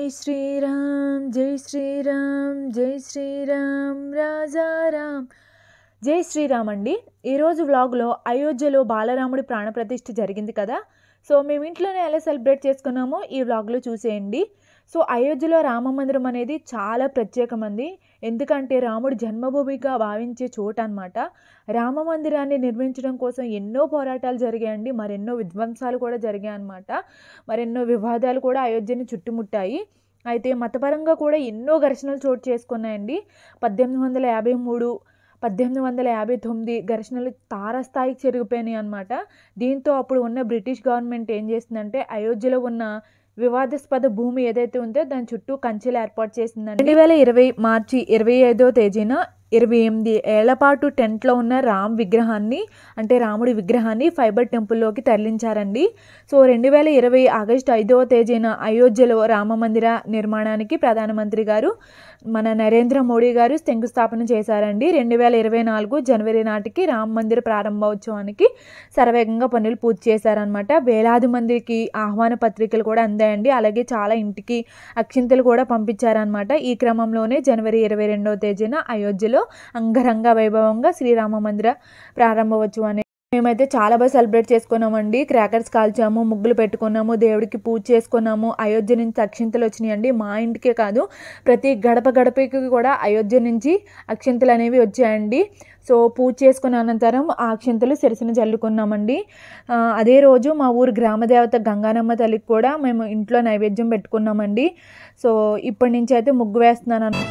జై శ్రీరామ్ జై శ్రీరామ్ రాజారామ్. జై శ్రీరామ్ అండి. ఈరోజు వ్లాగ్లో అయోధ్యలో బాలరాముడి ప్రాణప్రతిష్ఠ జరిగింది కదా. సో మేము ఇంట్లోనే ఎలా సెలబ్రేట్ చేసుకున్నామో ఈ వ్లాగ్లో చూసేయండి. సో అయోధ్యలో రామ మందిరం అనేది చాలా ప్రత్యేకమంది. ఎందుకంటే రాముడి జన్మభూమిగా భావించే చోట అనమాట. రామ మందిరాన్ని నిర్మించడం కోసం ఎన్నో పోరాటాలు జరిగాయండి. మరెన్నో విధ్వంసాలు కూడా జరిగాయి అన్నమాట. మరెన్నో వివాదాలు కూడా అయోధ్యని చుట్టుముట్టాయి. అయితే మతపరంగా కూడా ఎన్నో ఘర్షణలు చోటు చేసుకున్నాయండి. 1853 1859 ఘర్షణలు తారస్థాయికి చెరిగిపోయినాయి అన్నమాట. దీంతో అప్పుడు ఉన్న బ్రిటిష్ గవర్నమెంట్ ఏం చేసిందంటే అయోధ్యలో ఉన్న వివాదాస్పద భూమి ఏదైతే ఉందో దాని చుట్టూ కంచెలు ఏర్పాటు చేసిందండి. 2020 మార్చి 25వ తేదీన 28 ఏళ్ల పాటు టెంట్లో ఉన్న రాముడి విగ్రహాన్ని ఫైబర్ టెంపుల్లోకి తరలించారండి. సో 2020 ఆగస్టు 5వ తేదీన అయోధ్యలో రామ మందిర నిర్మాణానికి ప్రధానమంత్రి గారు మన నరేంద్ర మోడీ గారు శంకుస్థాపన చేశారండి. 2024 జనవరి నాటికి రామ మందిర ప్రారంభోత్సవానికి శరవేగంగా పనులు పూర్తి చేశారనమాట. వేలాది మందికి ఆహ్వాన పత్రికలు కూడా అందాయండి. అలాగే చాలా ఇంటికి అక్షింతలు కూడా పంపించారనమాట. ఈ క్రమంలోనే జనవరి 22వ తేదీన అయోధ్యలో అంగరంగ వైభవంగా శ్రీరామ మందిర ప్రారంభోత్సవాన్ని మేమైతే చాలా బాగా సెలబ్రేట్ చేసుకున్నామండి. క్రాకర్స్ కాల్చాము, ముగ్గులు పెట్టుకున్నాము, దేవుడికి పూజ చేసుకున్నాము. అయోధ్య నుంచి అక్షింతలు వచ్చినాయండి. మా ఇంటికే కాదు ప్రతి గడపకి కూడా అయోధ్య నుంచి అక్షింతలు అనేవి వచ్చాయండి. సో పూజ చేసుకున్న అనంతరం ఆ అక్షింతలు శిరస్సును జల్లుకున్నామండి. అదే రోజు మా ఊరు గ్రామదేవత గంగానమ్మ తల్లికి కూడా మేము ఇంట్లో నైవేద్యం పెట్టుకున్నామండి. సో ఇప్పటి నుంచి అయితే ముగ్గు వేస్తున్నాను.